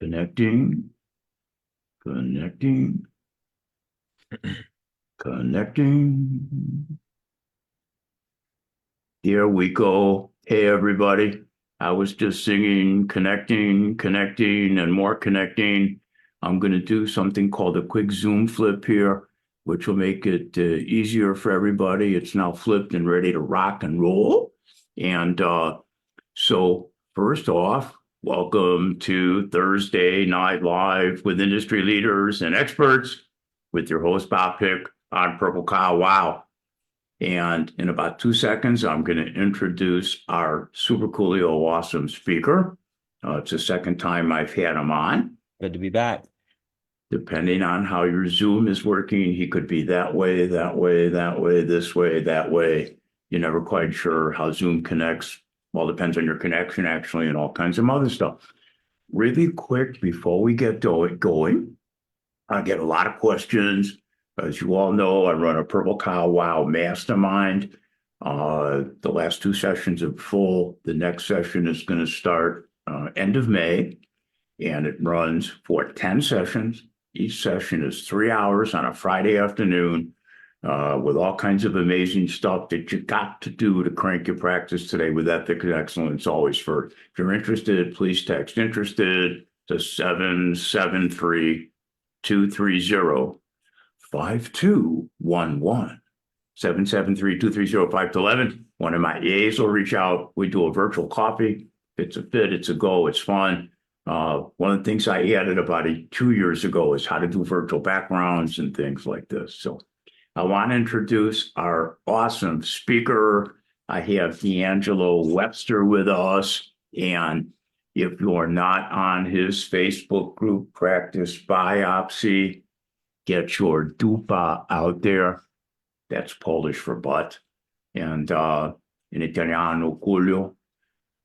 Connecting, connecting, connecting. Here we go. Hey, everybody. I was just singing, connecting, connecting, and more connecting. I'm going to do something called a quick Zoom flip here, which will make it easier for everybody. It's now flipped and ready to rock and roll. And so, first off, welcome to Thursday Night Live with industry leaders and experts with your host, Bob Pick on Purple Cow. Wow. And in about 2 seconds, I'm going to introduce our super coolio awesome speaker. It's the second time I've had him on. Good to be back. Depending on how your Zoom is working, he could be that way, that way, that way, this way, that way. You're never quite sure how Zoom connects. Well, it depends on your connection, actually, and all kinds of other stuff. Really quick, before we get going, I get a lot of questions. As you all know, I run a Purple Cow Wow Mastermind. The last two sessions are full. The next session is going to start end of May, and it runs for 10 sessions. Each session is 3 hours on a Friday afternoon with all kinds of amazing stuff that you got to do to crank your practice today with ethics and excellence always first. If you're interested, please text interested to 773-230-5211. 773-230-5211. One of my EAs will reach out. We do a virtual coffee. It's a fit, it's a go, it's fun. One of the things I added about 2 years ago is how to do virtual backgrounds and things like this. So I want to introduce our awesome speaker. I have D'Angelo Webster with us. And if you're not on his Facebook group, Practice Biopsy, get your dupa out there. That's Polish for butt. And in Italiano, culo.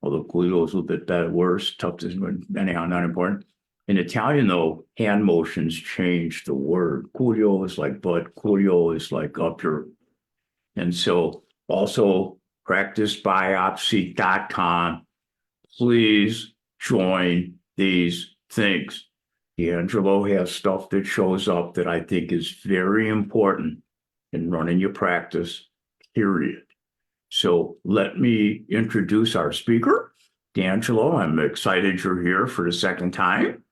Although culo is a little bit better, worse, tough to, anyhow, not important. In Italian, though, hand motions change the word. Culo is like butt, culo is like up your. And so also practicebiopsy.com. Please join these things. D'Angelo has stuff that shows up that I think is very important in running your practice, period. So let me introduce our speaker, D'Angelo. I'm excited you're here for the second time.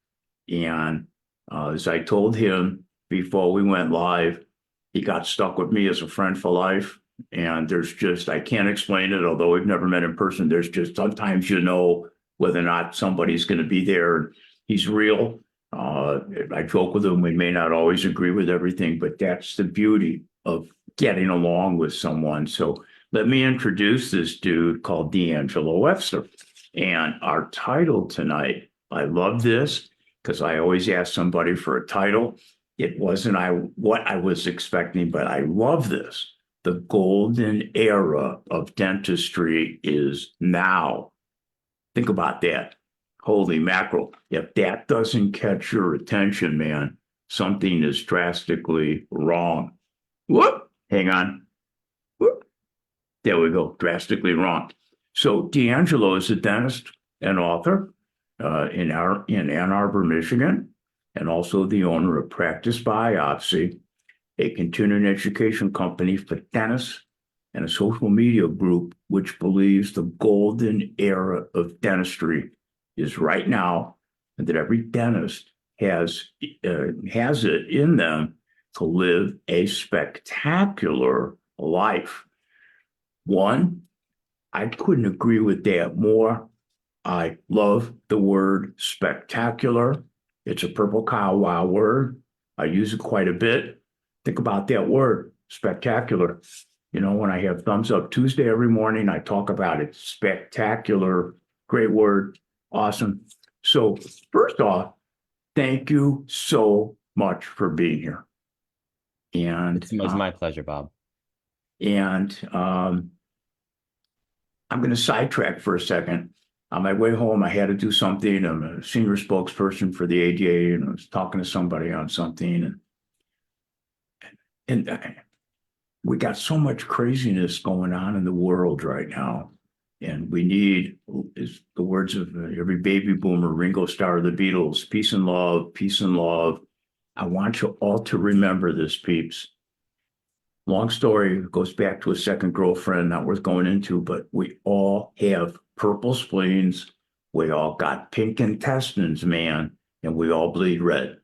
And as I told him before we went live, he got stuck with me as a friend for life. And there's just, I can't explain it, although we've never met in person. There's just sometimes you know whether or not somebody's going to be there. He's real. I joke with him, we may not always agree with everything, but that's the beauty of getting along with someone. So let me introduce this dude called D'Angelo Webster. And our title tonight, I love this because I always ask somebody for a title. It wasn't what I was expecting, but I love this. The golden era of dentistry is now. Think about that. Holy mackerel. If that doesn't catch your attention, man, something is drastically wrong. Whoop, hang on. Whoop. There we go, drastically wrong. So D'Angelo is a dentist and author in Ann Arbor, Michigan, and also the owner of Practice Biopsy, a continuing education company for dentists and a social media group which believes the golden era of dentistry is right now, and that every dentist has it in them to live a spectacular life. One, I couldn't agree with that more. I love the word spectacular. It's a Purple Cow Wow word. I use it quite a bit. Think about that word, spectacular. You know, when I have Thumbs Up Tuesday every morning, I talk about it. Spectacular, great word, awesome. So first off, thank you so much for being here. And It was my pleasure, Bob. And I'm going to sidetrack for a second. On my way home, I had to do something. I'm a senior spokesperson for the ADA, and I was talking to somebody on something. And we got so much craziness going on in the world right now. And we need, is the words of every baby boomer, Ringo Starr, the Beatles, peace and love, peace and love. I want you all to remember this, peeps. Long story, goes back to a second girlfriend, not worth going into, but we all have purple spleens. We all got pink intestines, man, and we all bleed red.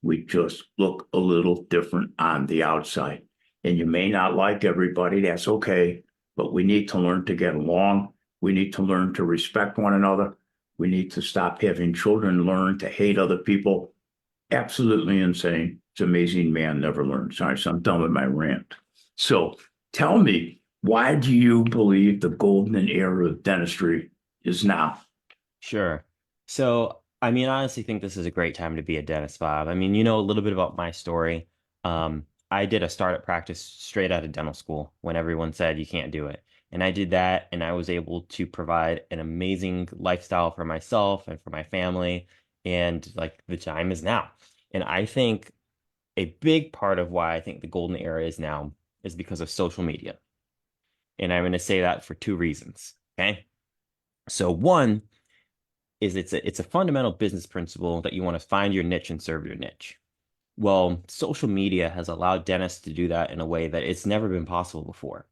We just look a little different on the outside. And you may not like everybody, that's okay, but we need to learn to get along. We need to learn to respect one another. We need to stop having children learn to hate other people. Absolutely insane. It's amazing man never learned. Sorry, so I'm done with my rant. So tell me, why do you believe the golden era of dentistry is now? Sure. So, I mean, I honestly think this is a great time to be a dentist, Bob. I mean, you know a little bit about my story. I did a startup practice straight out of dental school when everyone said you can't do it. And I did that, and I was able to provide an amazing lifestyle for myself and for my family. And like the time is now. And I think a big part of why I think the golden era is now is because of social media. And I'm going to say that for two reasons. Okay. So, one is it's a fundamental business principle that you want to find your niche and serve your niche. Well, social media has allowed dentists to do that in a way that it's never been possible before.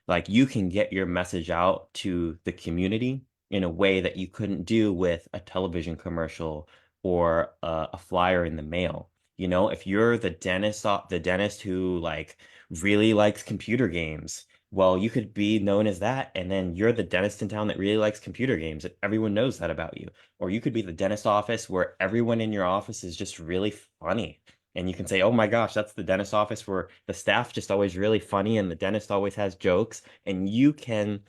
Like you can get your message out to the community in a way that you couldn't do with a television commercial or a flyer in the mail. You know, if you're the dentist who like really likes computer games, well, you could be known as that, and then you're the dentist in town that really likes computer games, and everyone knows that about you. Or you could be the dentist office where everyone in your office is just really funny and you can say, oh my gosh, that's the dentist office where the staff just always really funny and the dentist always has jokes. And you can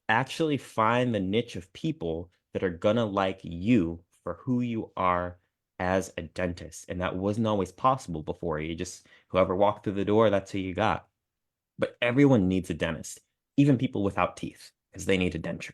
actually find the niche of people that are gonna like you for who you are as a dentist. And that wasn't always possible before. You just, whoever walked through the door, that's who you got. But everyone needs a dentist, even people without teeth, because they need a denture.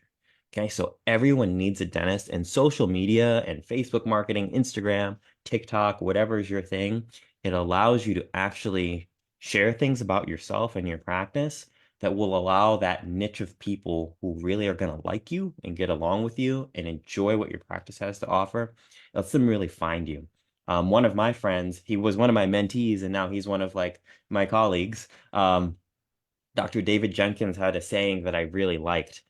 Okay, so everyone needs a dentist, and social media and Facebook marketing, Instagram, TikTok, whatever is your thing, it allows you to actually share things about yourself and your practice that will allow that niche of people who really are going to like you and get along with you and enjoy what your practice has to offer. Lets them really find you. One of my friends, he was one of my mentees, and now he's one of like my colleagues. Dr. David Jenkins had a saying that I really liked.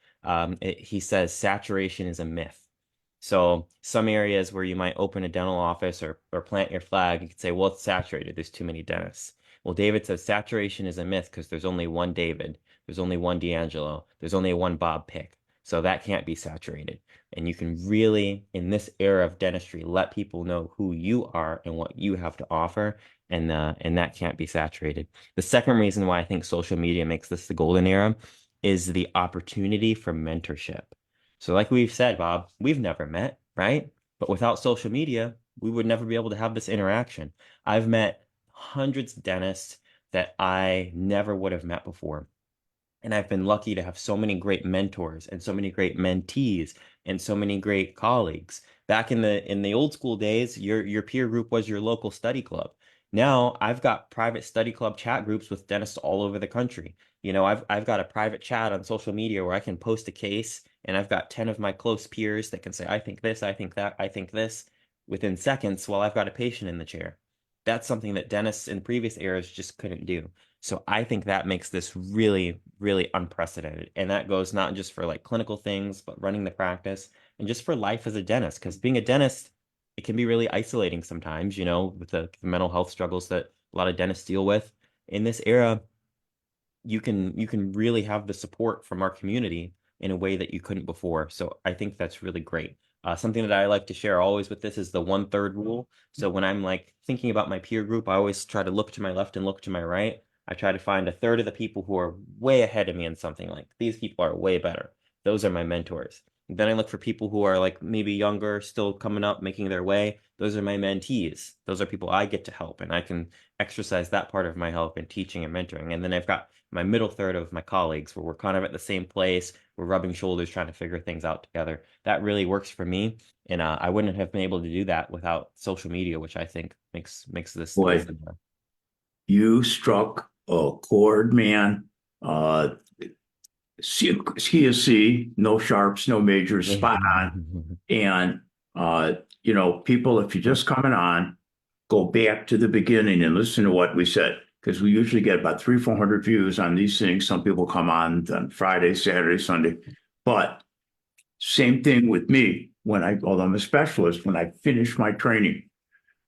He says, saturation is a myth. So some areas where you might open a dental office or plant your flag, you could say, well, it's saturated. There's too many dentists. Well, David says saturation is a myth because there's only one David. There's only one D'Angelo. There's only one Bob Pick. So that can't be saturated. And you can really, in this era of dentistry, let people know who you are and what you have to offer. And that can't be saturated. The second reason why I think social media makes this the golden era is the opportunity for mentorship. So, like we've said, Bob, we've never met, right? But without social media, we would never be able to have this interaction. I've met hundreds of dentists that I never would have met before. And I've been lucky to have so many great mentors and so many great mentees and so many great colleagues. Back in the old school days, your peer group was your local study club. Now I've got private study club chat groups with dentists all over the country. You know, I've got a private chat on social media where I can post a case and I've got 10 of my close peers that can say, I think this, I think that, I think this within seconds while I've got a patient in the chair. That's something that dentists in previous eras just couldn't do. So I think that makes this really, really unprecedented. And that goes not just for like clinical things, but running the practice and just for life as a dentist. Because being a dentist, it can be really isolating sometimes, you know, with the mental health struggles that a lot of dentists deal with. In this era, you can really have the support from our community in a way that you couldn't before. So I think that's really great. Something that I like to share always with this is the 1/3 rule. So when I'm like thinking about my peer group, I always try to look to my left and look to my right. I try to find a third of the people who are way ahead of me in something like these people are way better. Those are my mentors. Then I look for people who are like maybe younger, still coming up, making their way. Those are my mentees. Those are people I get to help, and I can exercise that part of my help in teaching and mentoring. And then I've got my middle third of my colleagues where we're kind of at the same place. We're rubbing shoulders, trying to figure things out together. That really works for me. And I wouldn't have been able to do that without social media, which I think makes this the Boy, golden era. you struck a chord, man. Uh, CSC, no sharps, no majors, spot on. And, people, if you're just coming on, go back to the beginning and listen to what we said. Because we usually get about 400 views on these things. Some people come on Friday, Saturday, Sunday. But same thing with me although I'm a specialist, when I finish my training,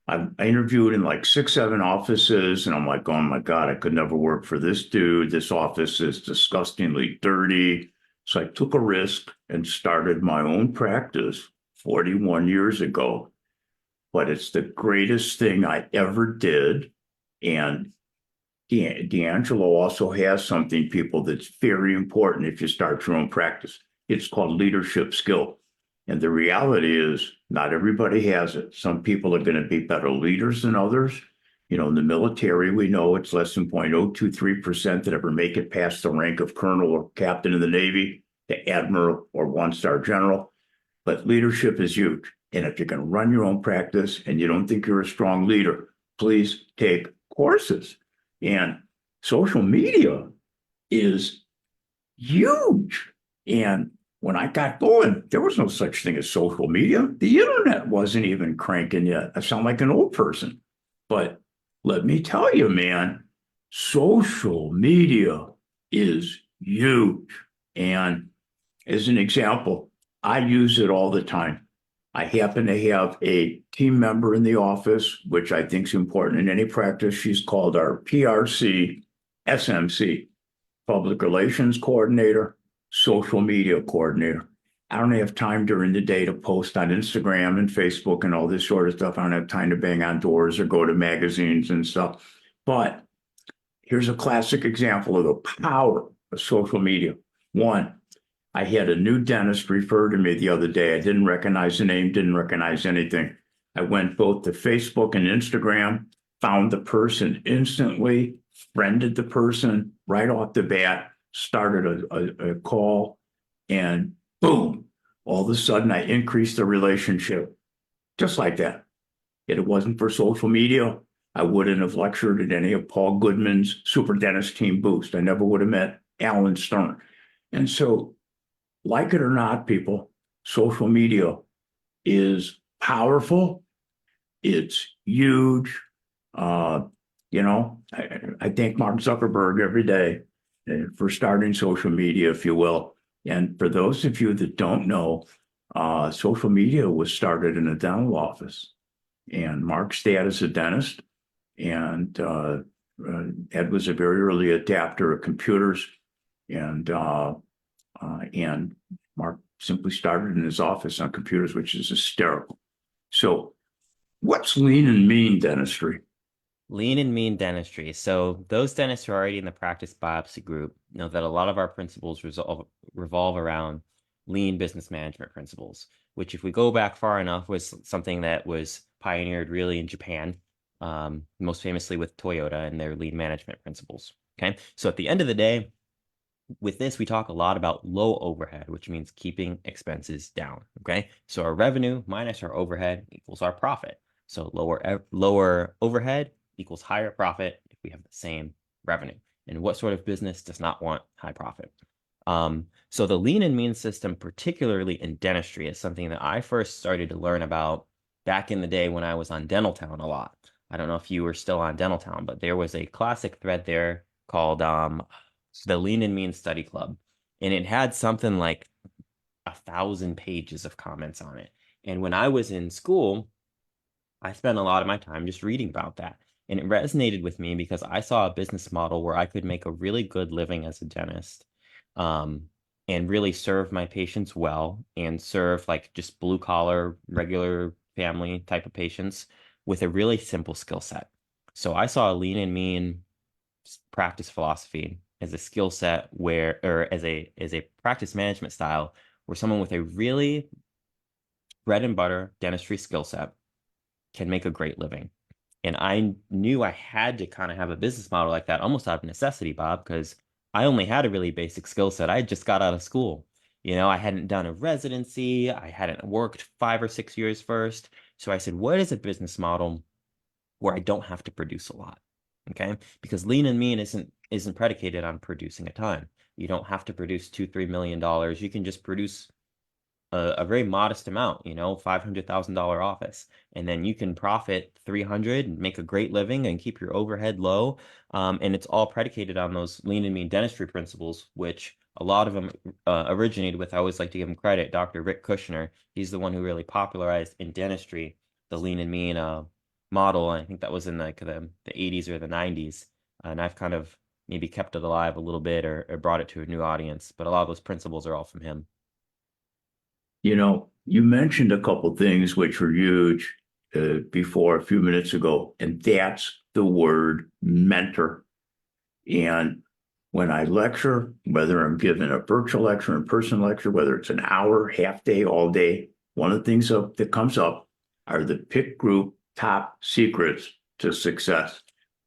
I interviewed in like 6, 7 offices, and I'm like, oh my God, I could never work for this dude. This office is disgustingly dirty. So I took a risk and started my own practice 41 years ago. But it's the greatest thing I ever did. And D'Angelo also has something, people, that's very important if you start your own practice. It's called leadership skill. And the reality is, not everybody has it. Some people are going to be better leaders than others. In the military, we know it's less than 0.023% that ever make it past the rank of colonel or captain in the Navy, to admiral or 1-star general. But leadership is huge. And if you can run your own practice and you don't think you're a strong leader, please take courses. And social media is huge. And when I got going, there was no such thing as social media. The internet wasn't even cranking yet. I sound like an old person. But let me tell you, man, social media is huge. And as an example, I use it all the time. I happen to have a team member in the office, which I think is important in any practice. She's called our PRC SMC, Public Relations Coordinator, Social Media Coordinator. I don't have time during the day to post on Instagram and Facebook and all this sort of stuff. I don't have time to bang on doors or go to magazines and stuff. But here's a classic example of the power of social media. One, I had a new dentist refer to me the other day. I didn't recognize the name, didn't recognize anything. I went both to Facebook and Instagram, found the person instantly, friended the person right off the bat, started a call, and boom, all of a sudden I increased the relationship just like that. If it wasn't for social media, I wouldn't have lectured at any of Paul Goodman's Super Dentist Team Boost. I never would have met Alan Stern. And so, like it or not, people, social media is powerful. It's huge. I thank Mark Zuckerberg every day for starting social media, if you will. And for those of you that don't know, social media was started in a dental office. And Mark's dad is a dentist, and Ed was a very early adapter of computers, and Mark simply started in his office on computers, which is hysterical. So, what's lean and mean dentistry? Lean and mean dentistry. So those dentists who are already in the practice biopsy group know that a lot of our principles revolve around lean business management principles, which, if we go back far enough, was something that was pioneered really in Japan, most famously with Toyota and their lean management principles. Okay, so at the end of the day, with this, we talk a lot about low overhead, which means keeping expenses down. Okay, so our revenue minus our overhead equals our profit. So lower overhead equals higher profit if we have the same revenue. And what sort of business does not want high profit? So the lean and mean system, particularly in dentistry, is something that I first started to learn about back in the day when I was on Dental Town a lot. I don't know if you were still on Dental Town, but there was a classic thread there called the Lean and Mean Study Club. And it had something like 1,000 pages of comments on it. And when I was in school, I spent a lot of my time just reading about that. And it resonated with me because I saw a business model where I could make a really good living as a dentist, and really serve my patients well and serve like just blue collar, regular family type of patients with a really simple skill set. So I saw a lean and mean practice philosophy as a skill set or as a practice management style where someone with a really bread and butter dentistry skill set can make a great living. And I knew I had to kind of have a business model like that almost out of necessity, Bob, because I only had a really basic skill set. I just got out of school. I hadn't done a residency. I hadn't worked 5 or 6 years first. So I said, what is a business model where I don't have to produce a lot? Okay. Because lean and mean isn't predicated on producing a ton. You don't have to produce $2-3 million. You can just produce a very modest amount, $500,000 office, and then you can profit 300 and make a great living and keep your overhead low. And it's all predicated on those lean and mean dentistry principles, which a lot of them originated with. I always like to give him credit, Dr. Rick Kushner. He's the one who really popularized in dentistry the lean and mean model. And I think that was in like the 80s or the 90s. And I've kind of maybe kept it alive a little bit or brought it to a new audience. But a lot of those principles are all from him. You mentioned a couple things which were huge before a few minutes ago, and that's the word mentor. And when I lecture, whether I'm giving a virtual lecture, in-person lecture, whether it's an hour, half day, all day, one of the things that comes up are the pick group top secrets to success.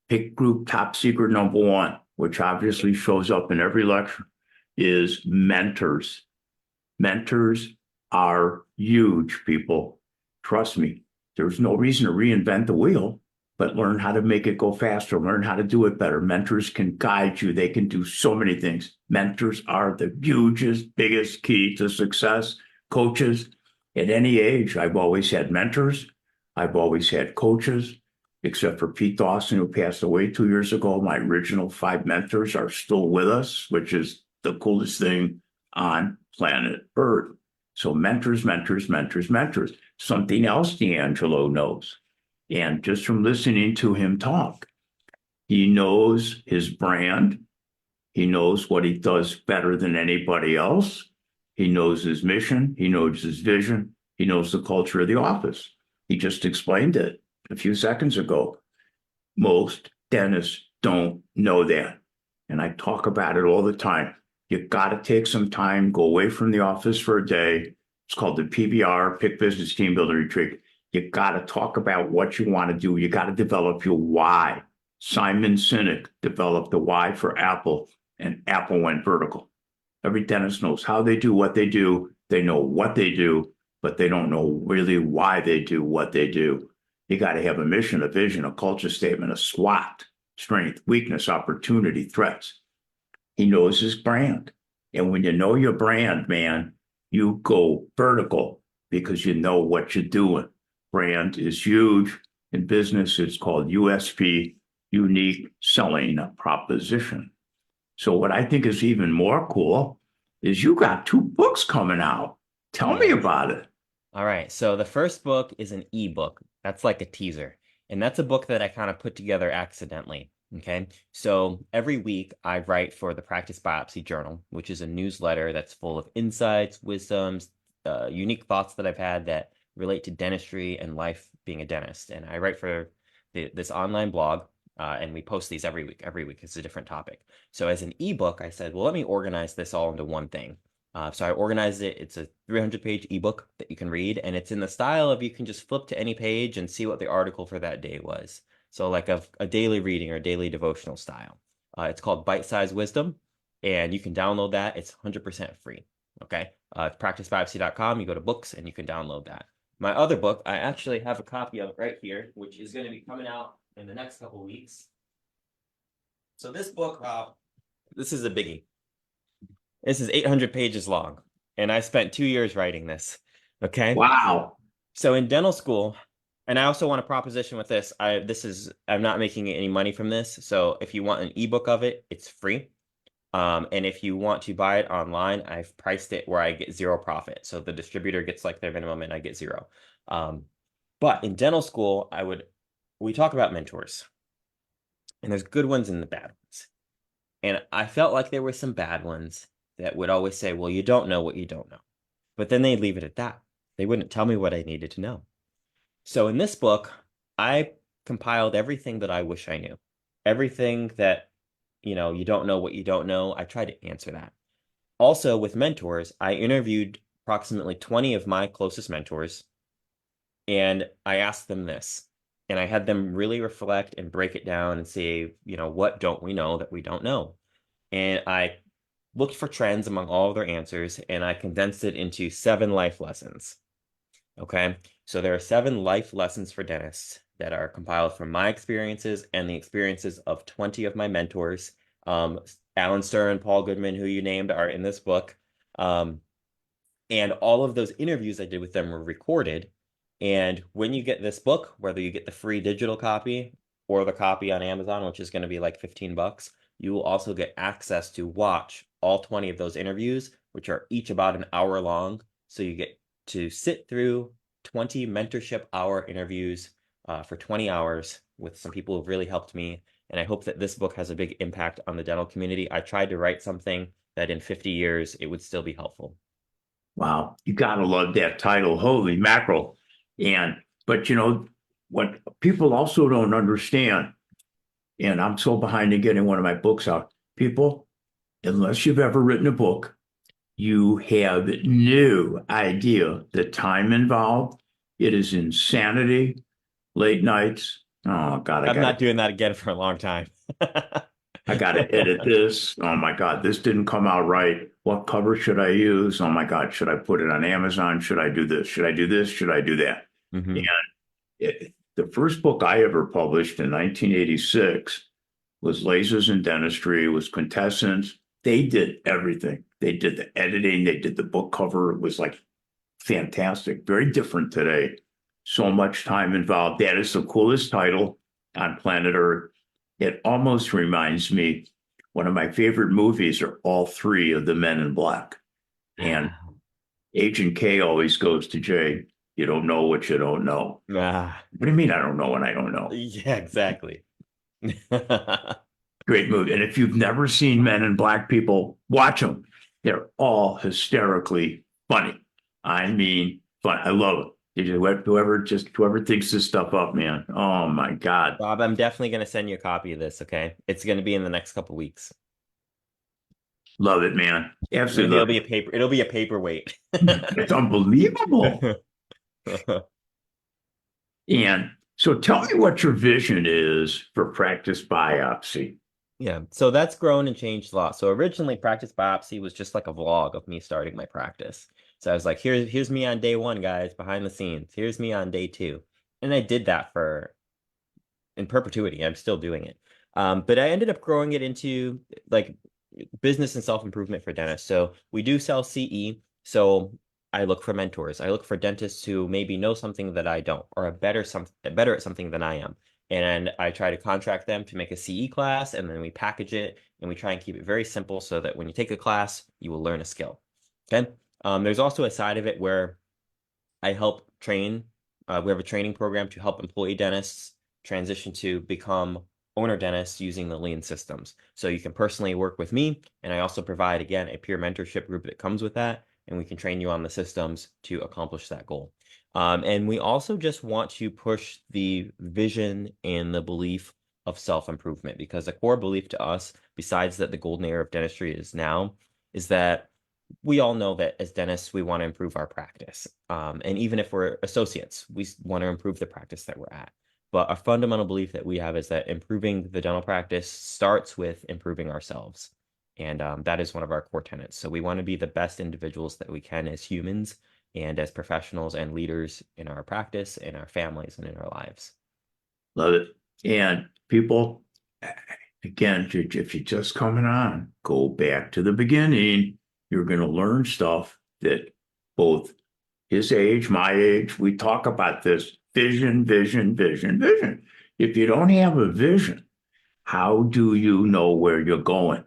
Pick group top secret number one, which obviously shows up in every lecture, is mentors. Mentors are huge, people. Trust me, there's no reason to reinvent the wheel, but learn how to make it go faster, learn how to do it better. Mentors can guide you. They can do so many things. Mentors are the hugest, biggest key to success. Coaches at any age, I've always had mentors. I've always had coaches, except for Pete Dawson, who passed away 2 years ago. My original 5 mentors are still with us, which is the coolest thing on planet Earth. So mentors, mentors, mentors, mentors. Something else D'Angelo knows. And just from listening to him talk, he knows his brand. He knows what he does better than anybody else. He knows his mission. He knows his vision. He knows the culture of the office. He just explained it a few seconds ago. Most dentists don't know that. And I talk about it all the time. You got to take some time, go away from the office for a day. It's called the PBR, Pick Business Team Builder Retreat. You got to talk about what you want to do. You got to develop your why. Simon Sinek developed the why for Apple, and Apple went vertical. Every dentist knows how they do what they do. They know what they do, but they don't know really why they do what they do. You got to have a mission, a vision, a culture statement, a SWOT, strength, weakness, opportunity, threats. He knows his brand. And when you know your brand, man, you go vertical because you know what you're doing. Brand is huge. In business, it's called USP, unique selling proposition. So what I think is even more cool is you got 2 books coming out. Tell me Yeah. about it. All right. So the first book is an ebook. That's like a teaser. And that's a book that I kind of put together accidentally. Okay. So every week I write for the Practice Biopsy Journal, which is a newsletter that's full of insights, wisdoms, unique thoughts that I've had that relate to dentistry and life being a dentist. And I write for this online blog, and we post these every week. Every week it's a different topic. So as an ebook, I said, well, let me organize this all into one thing. So I organized it. It's a 300-page ebook that you can read, and it's in the style of you can just flip to any page and see what the article for that day was. So like a daily reading or daily devotional style. It's called Bite Size Wisdom, and you can download that. It's 100% free. Okay. Practicebiopsy.com, you go to books and you can download that. My other book, I actually have a copy of right here, which is going to be coming out in the next couple of weeks. So this book, this is a biggie. This is 800 pages long, and I spent 2 years writing this. Okay. Wow. So in dental school, and I also want a proposition with this. I'm not making any money from this. So if you want an ebook of it, it's free. And if you want to buy it online, I've priced it where I get 0 profit. So the distributor gets like their minimum and I get 0. But in dental school, we talk about mentors, and there's good ones and the bad ones. And I felt like there were some bad ones that would always say, well, you don't know what you don't know. But then they'd leave it at that. They wouldn't tell me what I needed to know. So in this book, I compiled everything that I wish I knew. Everything that, you don't know what you don't know. I tried to answer that. Also, with mentors, I interviewed approximately 20 of my closest mentors, and I asked them this. And I had them really reflect and break it down and say, what don't we know that we don't know? And I looked for trends among all of their answers, and I condensed it into 7 life lessons. Okay, so there are 7 life lessons for dentists that are compiled from my experiences and the experiences of 20 of my mentors. Alan Stern, Paul Goodman, who you named, are in this book. Um, and all of those interviews I did with them were recorded. And when you get this book, whether you get the free digital copy or the copy on Amazon, which is going to be like 15 bucks, you will also get access to watch all 20 of those interviews, which are each about an hour long. So you get to sit through 20 mentorship hour interviews for 20 hours with some people who've really helped me. And I hope that this book has a big impact on the dental community. I tried to write something that in 50 years it would still be helpful. Wow, you gotta love that title. Holy mackerel. And but what people also don't understand, and I'm so behind in getting one of my books out. People, unless you've ever written a book, you have no idea the time involved. It is insanity, late nights. Oh God, I'm not doing that again for a long time. I gotta edit this. Oh my God, this didn't come out right. What cover should I use? Oh my God, should I put it on Amazon? Should I do this? Should I do this? Should I do that? And Hmm. the first book I ever published in 1986 was Lasers in Dentistry, was Quintessence. They did everything. They did the editing, they did the book cover. It was like fantastic, very different today. So much time involved. That is the coolest title on planet Earth. It almost reminds me, one of my favorite movies are all three of the Men in Black. And Agent K always goes to Jay, you don't know what you don't know. Ah, What do you mean I don't know what I don't know? yeah, exactly. Great movie. And if you've never seen Men in Black, people, watch them. They're all hysterically funny. I mean, fun. I love it. Whoever thinks this stuff up, man. Oh my God. Bob, I'm definitely going to send you a copy of this, okay? It's going to be in the next couple weeks. Love it, man. Maybe Absolutely love it'll be a paperweight. it. It's unbelievable. And so tell me what your vision is for practice biopsy. Yeah, so that's grown and changed a lot. So originally, practice biopsy was just like a vlog of me starting my practice. So I was like, here's me on day one, guys, behind the scenes. Here's me on day two. And I did that for in perpetuity. I'm still doing it. But I ended up growing it into like business and self-improvement for dentists. So we do sell CE. So I look for mentors. I look for dentists who maybe know something that I don't, or are better at something than I am. And I try to contract them to make a CE class, and then we package it and we try and keep it very simple so that when you take a class, you will learn a skill. Okay. There's also a side of it where I help train. We have a training program to help employee dentists transition to become owner dentists using the lean systems. So you can personally work with me, and I also provide, again, a peer mentorship group that comes with that, and we can train you on the systems to accomplish that goal. And we also just want to push the vision and the belief of self-improvement, because a core belief to us, besides that the golden era of dentistry is now, is that we all know that as dentists, we want to improve our practice. And even if we're associates, we want to improve the practice that we're at. But a fundamental belief that we have is that improving the dental practice starts with improving ourselves. And that is one of our core tenets. So we want to be the best individuals that we can as humans and as professionals and leaders in our practice, in our families, and in our lives. Love it. And people, again, if you're just coming on, go back to the beginning. You're going to learn stuff that both his age, my age, we talk about this vision, vision, vision, vision. If you don't have a vision, how do you know where you're going?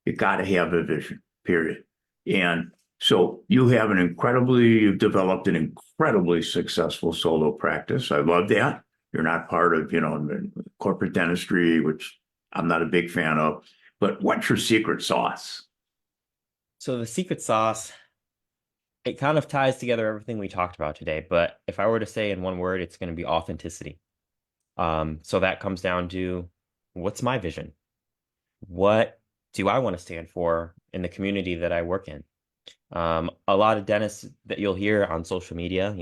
You got to have a vision, period. And so you've developed an incredibly successful solo practice. I love that. You're not part of, corporate dentistry, which I'm not a big fan of. But what's your secret sauce? So the secret sauce, it kind of ties together everything we talked about today. But if I were to say in one word, it's going to be authenticity. So that comes down to what's my vision? What do I want to stand for in the community that I work in? A lot of dentists that you'll hear on social media,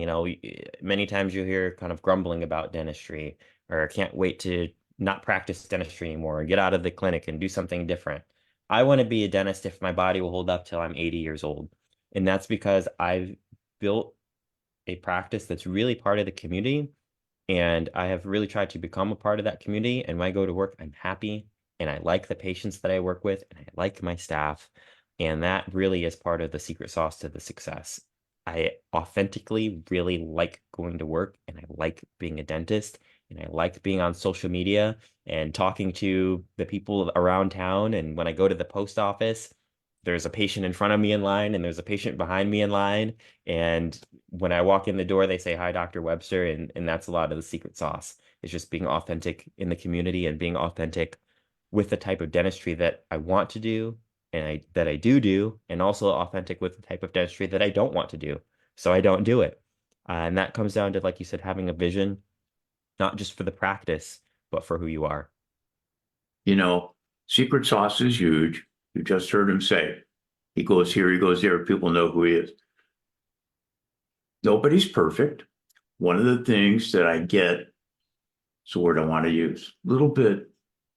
many times you'll hear kind of grumbling about dentistry or can't wait to not practice dentistry anymore or get out of the clinic and do something different. I want to be a dentist if my body will hold up till I'm 80 years old. And that's because I've built a practice that's really part of the community. And I have really tried to become a part of that community. And when I go to work, I'm happy and I like the patients that I work with, and I like my staff. And that really is part of the secret sauce to the success. I authentically really like going to work, and I like being a dentist, and I like being on social media and talking to the people around town. And when I go to the post office, there's a patient in front of me in line, and there's a patient behind me in line. And when I walk in the door, they say, "Hi, Dr. Webster." And that's a lot of the secret sauce. It's just being authentic in the community and being authentic with the type of dentistry that I want to do and I do, and also authentic with the type of dentistry that I don't want to do. So I don't do it. And that comes down to, like you said, having a vision, not just for the practice, but for who you are. You know, secret sauce is huge. You just heard him say, he goes here, he goes there. People know who he is. Nobody's perfect. One of the things that I get, it's the word I want to use, a little bit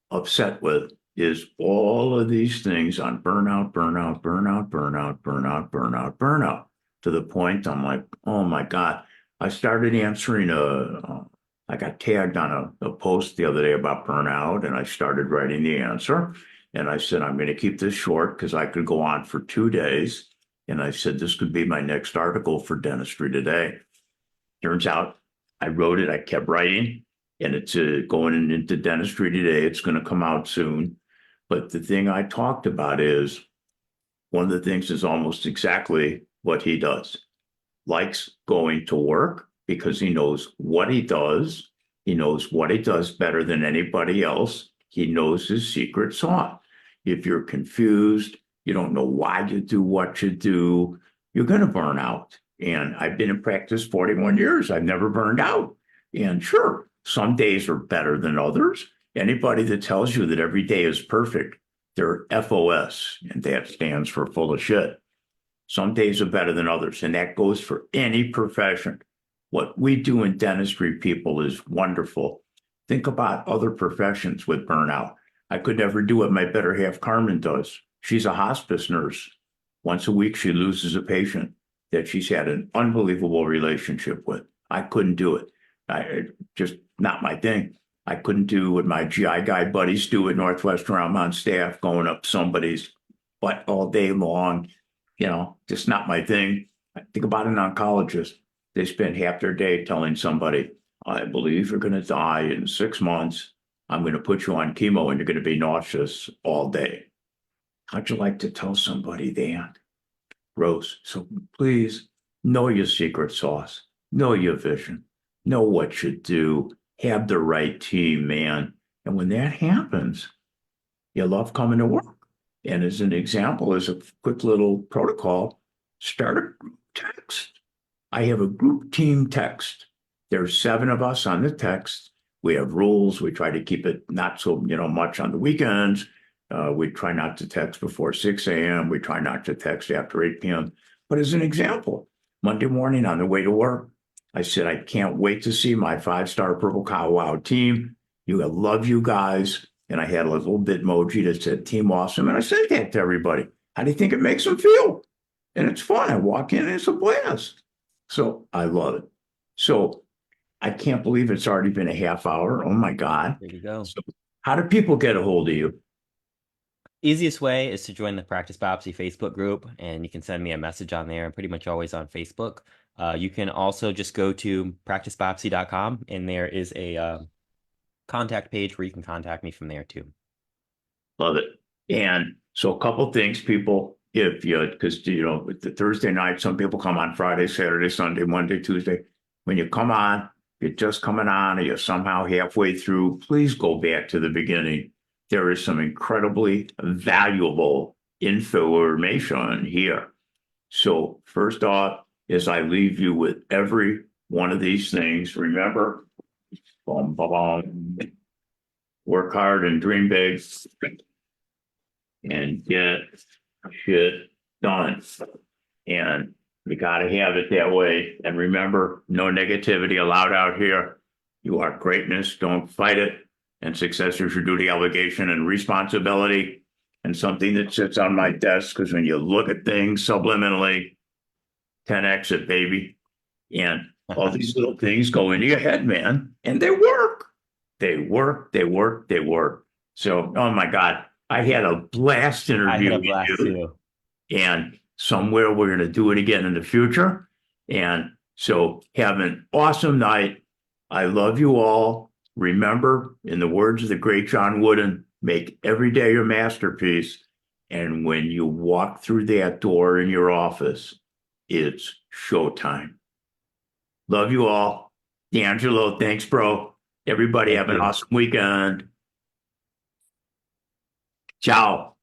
upset with is all of these things on burnout, burnout, burnout, burnout, burnout, burnout, burnout, to the point I'm like, oh my God. I started answering I got tagged on a post the other day about burnout, and I started writing the answer. And I said, I'm going to keep this short because I could go on for 2 days. And I said, this could be my next article for Dentistry Today. Turns out I wrote it, I kept writing, and it's going into Dentistry Today. It's going to come out soon. But the thing I talked about is one of the things is almost exactly what he does. Likes going to work because he knows what he does. He knows what he does better than anybody else. He knows his secret sauce. If you're confused, you don't know why you do what you do, you're going to burn out. And I've been in practice 41 years. I've never burned out. And sure, some days are better than others. Anybody that tells you that every day is perfect, they're FOS, and that stands for full of shit. Some days are better than others, and that goes for any profession. What we do in dentistry, people, is wonderful. Think about other professions with burnout. I could never do what my better half Carmen does. She's a hospice nurse. Once a week, she loses a patient that she's had an unbelievable relationship with. I couldn't do it. Just not my thing. I couldn't do what my GI guy buddies do at Northwestern. I'm on staff going up somebody's butt all day long. Just not my thing. I think about an oncologist. They spend half their day telling somebody, I believe you're going to die in 6 months. I'm going to put you on chemo and you're going to be nauseous all day. How'd you like to tell somebody that? Gross. So please know your secret sauce, know your vision, know what you do, have the right team, man. And when that happens, you love coming to work. And as an example, as a quick little protocol, start a group text. I have a group team text. There's 7 of us on the text. We have rules. We try to keep it not so much on the weekends. We try not to text before 6 a.m. We try not to text after 8 p.m. But as an example, Monday morning on the way to work, I said, I can't wait to see my 5-star Purple Cow Wow team. I love you guys. And I had a little Bitmoji that said Team Awesome. And I sent that to everybody. How do you think it makes them feel? And it's fun. I walk in and it's a blast. So I love it. So I can't believe it's already been a half hour. Oh my God. There you go. So how do people get a hold of you? Easiest way is to join the Practice Biopsy Facebook group, and you can send me a message on there. I'm pretty much always on Facebook. You can also just go to practicebiopsy.com, and there is a contact page where you can contact me from there too. Love it. And so a couple things, people, because the Thursday night, some people come on Friday, Saturday, Sunday, Monday, Tuesday. When you come on, you're just coming on, or you're somehow halfway through, please go back to the beginning. There is some incredibly valuable information here. So first off, as I leave you with every one of these things, remember, boom, boom, boom, work hard and dream big and get shit done. And we got to have it that way. And remember, no negativity allowed out here. You are greatness. Don't fight it. And success is your duty, obligation, and responsibility. And something that sits on my desk, because when you look at things subliminally, 10x it, baby. And all these little things go into your head, man. And they work. They work. They work. They work. So, oh my God, I had a blast I had a interviewing blast you, too. and somewhere we're going to do it again in the future. And so, have an awesome night. I love you all. Remember, in the words of the great John Wooden, make every day your masterpiece. And when you walk through that door in your office, it's showtime. Love you all. D'Angelo, thanks, bro. Everybody Thank have an you. awesome weekend. Ciao.